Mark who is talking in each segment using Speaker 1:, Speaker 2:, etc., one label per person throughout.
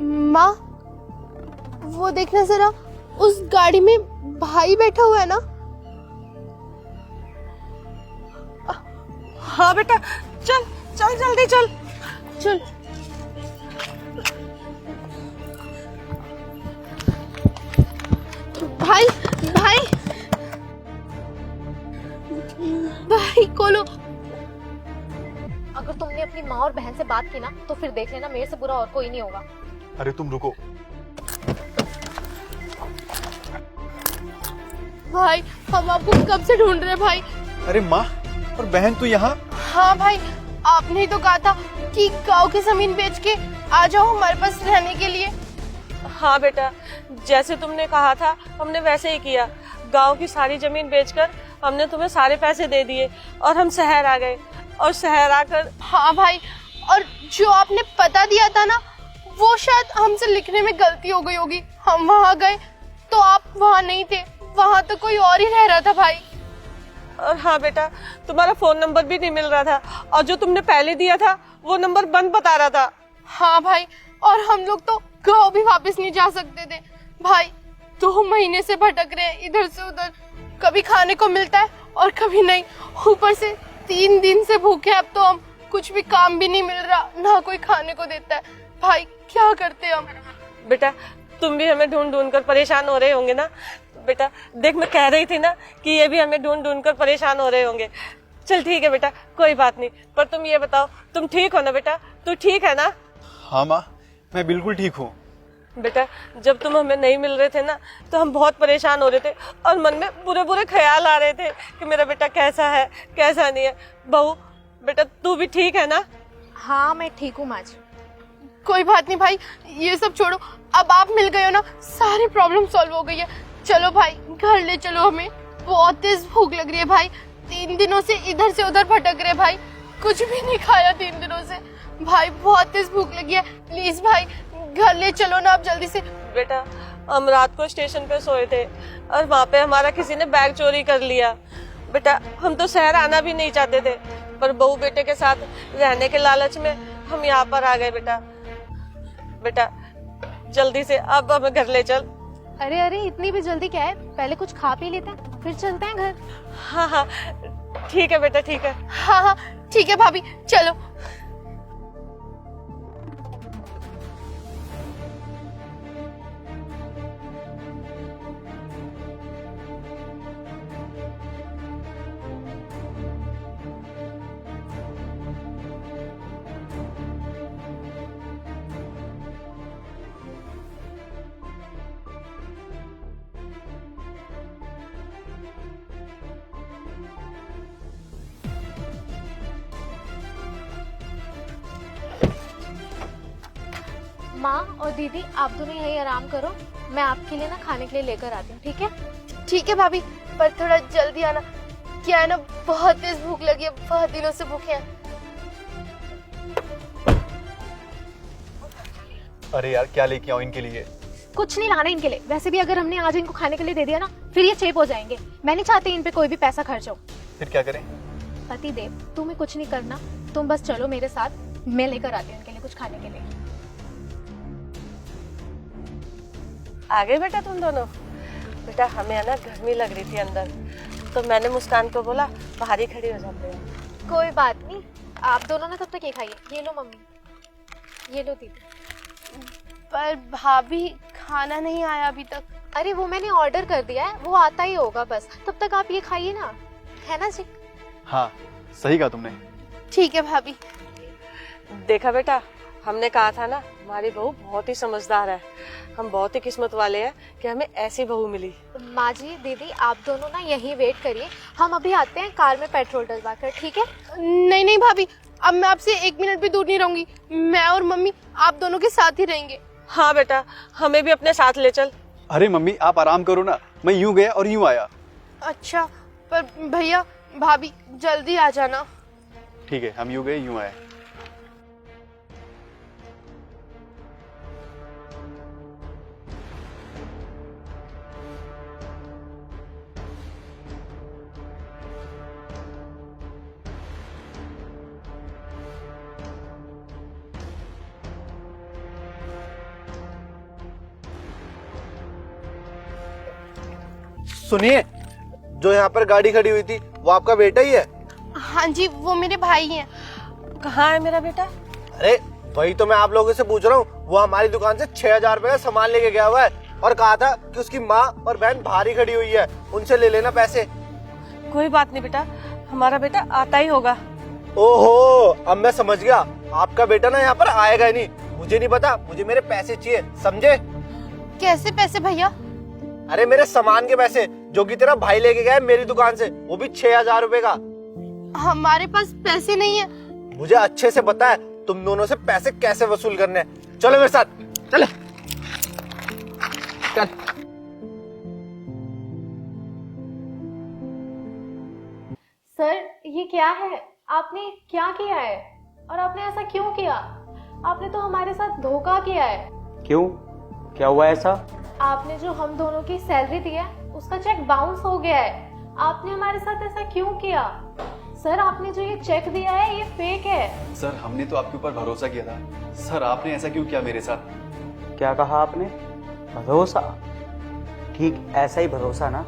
Speaker 1: माँ, वो देखना जरा, उस गाड़ी में भाई बैठा हुआ है ना?
Speaker 2: हाँ बेटा, चल चल जल्दी चल
Speaker 1: चल। भाई भाई भाई खोलो।
Speaker 3: अगर तुमने अपनी माँ और बहन से बात की ना तो फिर देख लेना, मेरे से बुरा और कोई नहीं होगा।
Speaker 4: अरे तुम रुको।
Speaker 1: भाई हम आपको कब से ढूंढ रहे हैं भाई।
Speaker 4: अरे माँ और बहन तू यहाँ?
Speaker 1: हाँ भाई, आपने ही तो कहा था कि गांव की जमीन बेच के आ जाओ हमारे पास रहने के लिए।
Speaker 2: हाँ बेटा, जैसे तुमने कहा था हमने वैसे ही किया। गांव की सारी जमीन बेचकर हमने तुम्हें सारे पैसे दे दिए और हम शहर आ गए। और शहर आकर
Speaker 1: हाँ भाई, और जो आपने पता दिया था ना, वो शायद हमसे लिखने में गलती हो गई होगी। हम वहाँ गए तो आप वहाँ नहीं थे, वहाँ तो कोई और ही रह रहा था भाई।
Speaker 2: और हाँ बेटा, तुम्हारा फोन नंबर भी नहीं मिल रहा था और जो तुमने पहले दिया था वो नंबर बंद बता रहा था।
Speaker 1: हाँ भाई, और हम लोग तो गाँव भी वापस नहीं जा सकते थे भाई। 2 महीने से भटक रहे हैं इधर से उधर, कभी खाने को मिलता है और कभी नहीं। ऊपर से 3 दिन से भूखे हैं अब तो हम, कुछ भी काम भी नहीं मिल रहा, ना कोई खाने को देता है। भाई क्या करते हम?
Speaker 2: बेटा तुम भी हमें ढूंढ ढूंढ कर परेशान हो रहे होंगे ना। बेटा देख, मैं कह रही थी ना कि ये भी हमें ढूंढ ढूंढ कर परेशान हो रहे होंगे। चल ठीक है बेटा, कोई बात नहीं, पर तुम ये बताओ तुम ठीक हो ना बेटा? तू ठीक है ना?
Speaker 4: हाँ माँ, मैं बिल्कुल ठीक हूँ।
Speaker 2: बेटा जब तुम हमें नहीं मिल रहे थे ना तो हम बहुत परेशान हो रहे थे और मन में बुरे बुरे ख्याल आ रहे थे कि मेरा बेटा कैसा है कैसा नहीं है। बहू बेटा तू भी ठीक है ना?
Speaker 3: हाँ मैं ठीक हूँ माँ जी।
Speaker 1: कोई बात नहीं भाई, ये सब छोड़ो, अब आप मिल गए हो ना, सारी प्रॉब्लम सॉल्व हो गई है। चलो भाई घर ले चलो हमें, बहुत तेज भूख लग रही है भाई। 3 दिनों से इधर से उधर भटक रहे भाई, कुछ भी नहीं खाया 3 दिनों से भाई, बहुत तेज भूख लगी है। प्लीज भाई घर ले चलो ना आप जल्दी से।
Speaker 2: बेटा हम रात को स्टेशन पे सोए थे और वहाँ पे हमारा किसी ने बैग चोरी कर लिया। बेटा हम तो शहर आना भी नहीं चाहते थे, पर बहू बेटे के साथ रहने के लालच में हम यहाँ पर आ गए। बेटा जल्दी से अब हमें घर ले चल।
Speaker 3: अरे अरे इतनी भी जल्दी क्या है, पहले कुछ खा पी लेते हैं फिर चलते हैं घर।
Speaker 2: हाँ हाँ ठीक है बेटा, ठीक है।
Speaker 1: हाँ हाँ ठीक है भाभी, चलो।
Speaker 3: माँ और दीदी आप दोनों यही आराम करो, मैं आपके लिए ना खाने के लिए लेकर आती हूँ, ठीक है?
Speaker 1: ठीक है भाभी, पर थोड़ा जल्दी आना, क्या है ना बहुत तेज भूख लगी है, बहुत दिनों से भूखे हैं।
Speaker 4: अरे यार क्या लेके आऊँ इनके लिए?
Speaker 3: कुछ नहीं लाना इनके लिए, वैसे भी अगर हमने आज इनको खाने के लिए दे दिया ना फिर ये चेप हो जाएंगे। मैं नहीं चाहती इन पे कोई भी पैसा खर्च हो।
Speaker 4: फिर क्या करें?
Speaker 3: पति देव तुम्हें कुछ नहीं करना, तुम बस चलो मेरे साथ, मैं लेकर आती हूँ इनके लिए कुछ खाने के लिए।
Speaker 2: आ गए बेटा तुम दोनों? बेटा हमें है ना गर्मी लग रही थी अंदर, तो मैंने मुस्कान को बोला बाहर ही खड़ी हो जाते हैं।
Speaker 3: कोई बात नहीं, आप दोनों ना तब तक ये खाइए। ये लो मम्मी, ये लो दीदी।
Speaker 1: पर भाभी खाना नहीं आया अभी तक।
Speaker 3: अरे वो मैंने ऑर्डर कर दिया है, वो आता ही होगा बस, तब तक आप ये खाइए ना, है ना जी?
Speaker 4: हाँ सही कहा तुमने।
Speaker 1: ठीक है भाभी।
Speaker 2: देखा बेटा, हमने कहा था ना हमारी बहू बहुत ही समझदार है। हम बहुत ही किस्मत वाले हैं कि हमें ऐसी बहू मिली।
Speaker 3: माँ जी दीदी आप दोनों ना यहीं वेट करिए, हम अभी आते हैं कार में पेट्रोल डलवा कर, ठीक है?
Speaker 1: नहीं नहीं भाभी, अब मैं आपसे 1 मिनट भी दूर नहीं रहूंगी, मैं और मम्मी आप दोनों के साथ ही रहेंगे।
Speaker 2: हाँ बेटा हमें भी अपने साथ ले चल।
Speaker 4: अरे मम्मी आप आराम करो ना, मैं यूं गया और यूं आया।
Speaker 1: अच्छा पर भैया भाभी जल्दी आ जाना।
Speaker 4: ठीक है, हम यूं गए यूं आए।
Speaker 5: सुनिए, जो यहाँ पर गाड़ी खड़ी हुई थी वो आपका बेटा ही है?
Speaker 1: हाँ जी, वो मेरे भाई हैं।
Speaker 2: कहाँ है मेरा बेटा?
Speaker 5: अरे वही तो मैं आप लोगों से पूछ रहा हूँ। वो हमारी दुकान से 6,000 रुपए का सामान लेके गया हुआ है और कहा था कि उसकी माँ और बहन बाहर ही खड़ी हुई है, उनसे ले लेना पैसे।
Speaker 2: कोई बात नहीं बेटा, हमारा बेटा आता ही होगा।
Speaker 5: ओहो, अब मैं समझ गया। आपका बेटा ना यहाँ पर आएगा ही नहीं। मुझे नहीं पता, मुझे मेरे पैसे चाहिए, समझे?
Speaker 1: कैसे पैसे भैया?
Speaker 5: अरे मेरे सामान के पैसे, जो कि तेरा भाई लेके गया है मेरी दुकान से, वो भी 6,000 रुपए का।
Speaker 1: हमारे पास पैसे नहीं है।
Speaker 5: मुझे अच्छे से पता है तुम दोनों से पैसे कैसे वसूल करने हैं। चलो मेरे साथ, चले चल।
Speaker 3: सर ये क्या है? आपने क्या किया है और आपने ऐसा क्यों किया? आपने तो हमारे साथ धोखा किया है।
Speaker 6: क्यों? क्या हुआ ऐसा?
Speaker 3: आपने जो हम दोनों की सैलरी दी है उसका चेक बाउंस हो गया है। आपने हमारे साथ ऐसा क्यों किया? सर आपने जो ये चेक दिया है ये फेक है।
Speaker 4: सर हमने तो आपके ऊपर भरोसा किया था। सर आपने ऐसा क्यों किया मेरे साथ?
Speaker 6: क्या कहा आपने? भरोसा? ठीक ऐसा ही भरोसा ना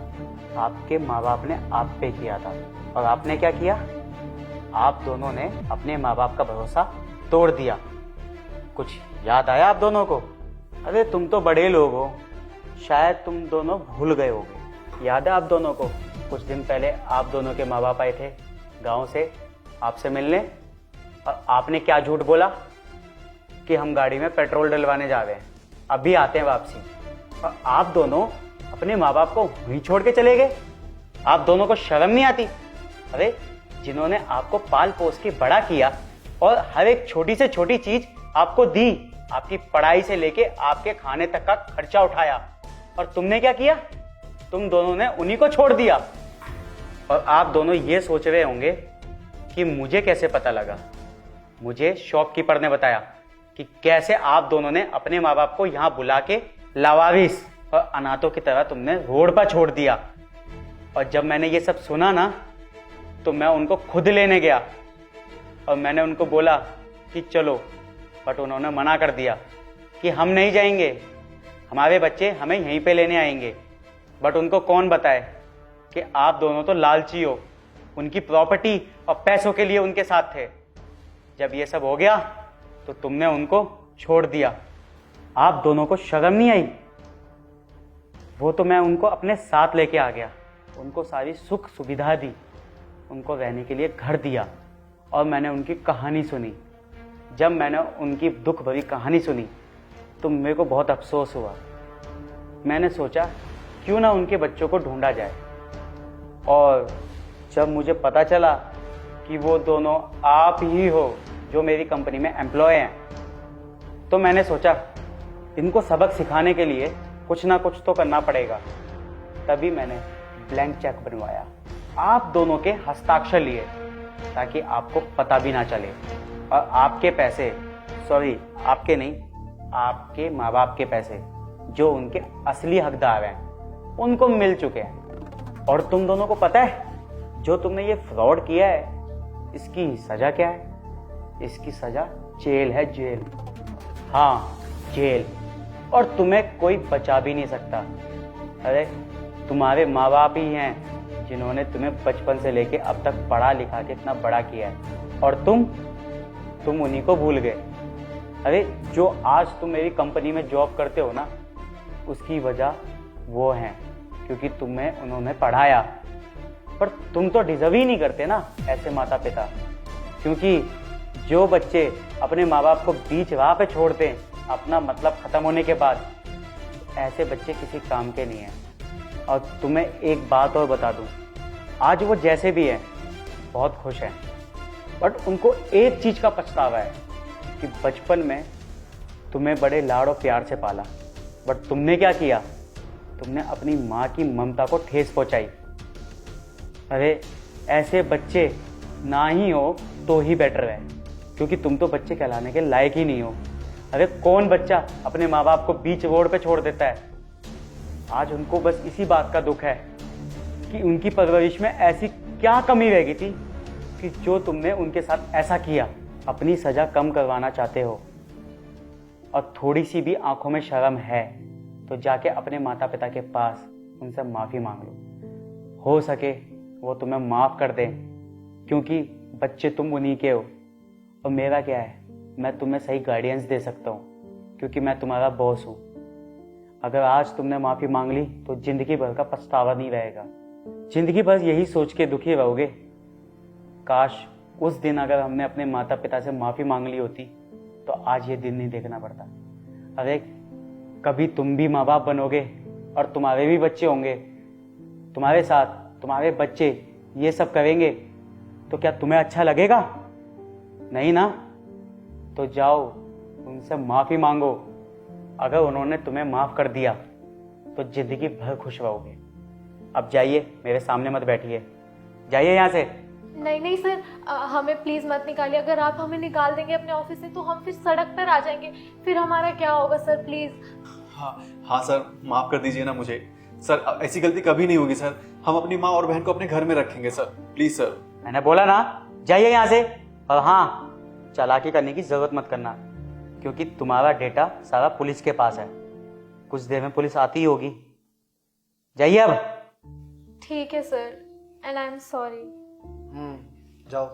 Speaker 6: आपके माँ बाप ने आप पे किया था, और आपने क्या किया? आप दोनों ने अपने माँ बाप का भरोसा तोड़ दिया। कुछ याद आया आप दोनों को? अरे तुम तो बड़े लोग हो, शायद तुम दोनों भूल गए होगे। याद है आप दोनों को? कुछ दिन पहले आप दोनों के माँ बाप आए थे गांव से आपसे मिलने, और आपने क्या झूठ बोला कि हम गाड़ी में पेट्रोल डलवाने जा रहे हैं, अभी आते हैं वापसी। और आप दोनों अपने माँ बाप को वहीं छोड़ के चले गए। आप दोनों को शर्म नहीं आती? अरे जिन्होंने आपको पाल पोस के बड़ा किया और हर एक छोटी से छोटी चीज आपको दी, आपकी पढ़ाई से लेके आपके खाने तक का खर्चा उठाया, और तुमने क्या किया? तुम दोनों ने उन्हीं को छोड़ दिया। और आप दोनों ये सोच रहे होंगे कि मुझे कैसे पता लगा। मुझे शॉपकीपर ने बताया कि कैसे आप दोनों ने अपने माँ बाप को यहाँ बुला के लावारिस और अनाथों की तरह तुमने रोड पर छोड़ दिया। और जब मैंने ये सब सुना ना, तो मैं उनको खुद लेने गया और मैंने उनको बोला कि चलो, बट उन्होंने मना कर दिया कि हम नहीं जाएंगे, हमारे बच्चे हमें यहीं पे लेने आएंगे। बट उनको कौन बताए कि आप दोनों तो लालची हो, उनकी प्रॉपर्टी और पैसों के लिए उनके साथ थे। जब ये सब हो गया तो तुमने उनको छोड़ दिया। आप दोनों को शर्म नहीं आई? वो तो मैं उनको अपने साथ लेके आ गया, उनको सारी सुख सुविधा दी, उनको रहने के लिए घर दिया, और मैंने उनकी कहानी सुनी। जब मैंने उनकी दुख भरी कहानी सुनी तो मेरे को बहुत अफसोस हुआ। मैंने सोचा क्यों ना उनके बच्चों को ढूंढा जाए, और जब मुझे पता चला कि वो दोनों आप ही हो जो मेरी कंपनी में एम्प्लॉय हैं, तो मैंने सोचा इनको सबक सिखाने के लिए कुछ ना कुछ तो करना पड़ेगा। तभी मैंने ब्लैंक चेक बनवाया, आप दोनों के हस्ताक्षर लिए, ताकि आपको पता भी ना चले, और आपके पैसे, सॉरी आपके नहीं, आपके माँ बाप के पैसे जो उनके असली हकदार हैं उनको मिल चुके हैं। और तुम दोनों को पता है जो तुमने ये फ्रॉड किया है इसकी सजा क्या है? इसकी सजा जेल है, जेल। हाँ जेल, और तुम्हें कोई बचा भी नहीं सकता। अरे तुम्हारे माँ बाप ही हैं जिन्होंने तुम्हें बचपन से लेके अब तक पढ़ा लिखा के इतना बड़ा किया है, और तुम उन्हीं को भूल गए। अरे जो आज तुम मेरी कंपनी में जॉब करते हो ना, उसकी वजह वो हैं क्योंकि तुम्हें उन्होंने पढ़ाया। पर तुम तो डिजर्व ही नहीं करते ना ऐसे माता पिता, क्योंकि जो बच्चे अपने माँ बाप को बीच राह पे छोड़ते हैं अपना मतलब खत्म होने के बाद, ऐसे बच्चे किसी काम के नहीं हैं। और तुम्हें एक बात और बता दूं, आज वो जैसे भी हैं बहुत खुश हैं, बट उनको एक चीज का पछतावा है कि बचपन में तुम्हें बड़े लाड़ और प्यार से पाला, बट तुमने क्या किया? तुमने अपनी माँ की ममता को ठेस पहुंचाई। अरे ऐसे बच्चे ना ही हो तो ही बेटर है, क्योंकि तुम तो बच्चे कहलाने के लायक ही नहीं हो। अरे कौन बच्चा अपने माँ बाप को बीच रोड पे छोड़ देता है? आज उनको बस इसी बात का दुख है कि उनकी परवरिश में ऐसी क्या कमी रह गई थी कि जो तुमने उनके साथ ऐसा किया। अपनी सजा कम करवाना चाहते हो और थोड़ी सी भी आंखों में शर्म है तो जाके अपने माता पिता के पास उनसे माफी मांग लो। हो सके वो तुम्हें माफ़ कर दें, क्योंकि बच्चे तुम उन्हीं के हो। और मेरा क्या है, मैं तुम्हें सही गाइडेंस दे सकता हूँ क्योंकि मैं तुम्हारा बॉस हूँ। अगर आज तुमने माफ़ी मांग ली तो ज़िंदगी भर का पछतावा नहीं रहेगा, ज़िंदगी भर यही सोच के दुखी रहोगे। काश उस दिन अगर हमने अपने माता पिता से माफ़ी मांग ली होती तो आज ये दिन नहीं देखना पड़ता। अरे कभी तुम भी माँ बाप बनोगे और तुम्हारे भी बच्चे होंगे, तुम्हारे साथ तुम्हारे बच्चे ये सब करेंगे तो क्या तुम्हें अच्छा लगेगा? नहीं ना। तो जाओ उनसे माफ़ी मांगो। अगर उन्होंने तुम्हें माफ़ कर दिया तो ज़िंदगी भर खुश रहोगे। अब जाइए, मेरे सामने मत बैठिए, जाइए यहाँ से।
Speaker 3: नहीं नहीं सर, हमें प्लीज मत निकालिए। अगर आप हमें निकाल देंगे अपने ऑफिस से तो हम फिर सड़क पर आ जाएंगे, फिर हमारा क्या होगा सर? प्लीज।
Speaker 4: हाँ हाँ सर, माफ कर दीजिए ना मुझे सर, अब ऐसी गलती कभी नहीं होगी सर। हम अपनी माँ और बहन को अपने घर में रखेंगे सर, प्लीज सर।
Speaker 6: मैंने बोला ना, जाइए यहाँ से। और हाँ, चालाकी करने की जरूरत मत करना क्योंकि तुम्हारा डेटा सारा पुलिस के पास है। कुछ देर में पुलिस आती ही होगी। जाइए अब।
Speaker 3: ठीक है sir, and I am sorry.
Speaker 5: जाओ।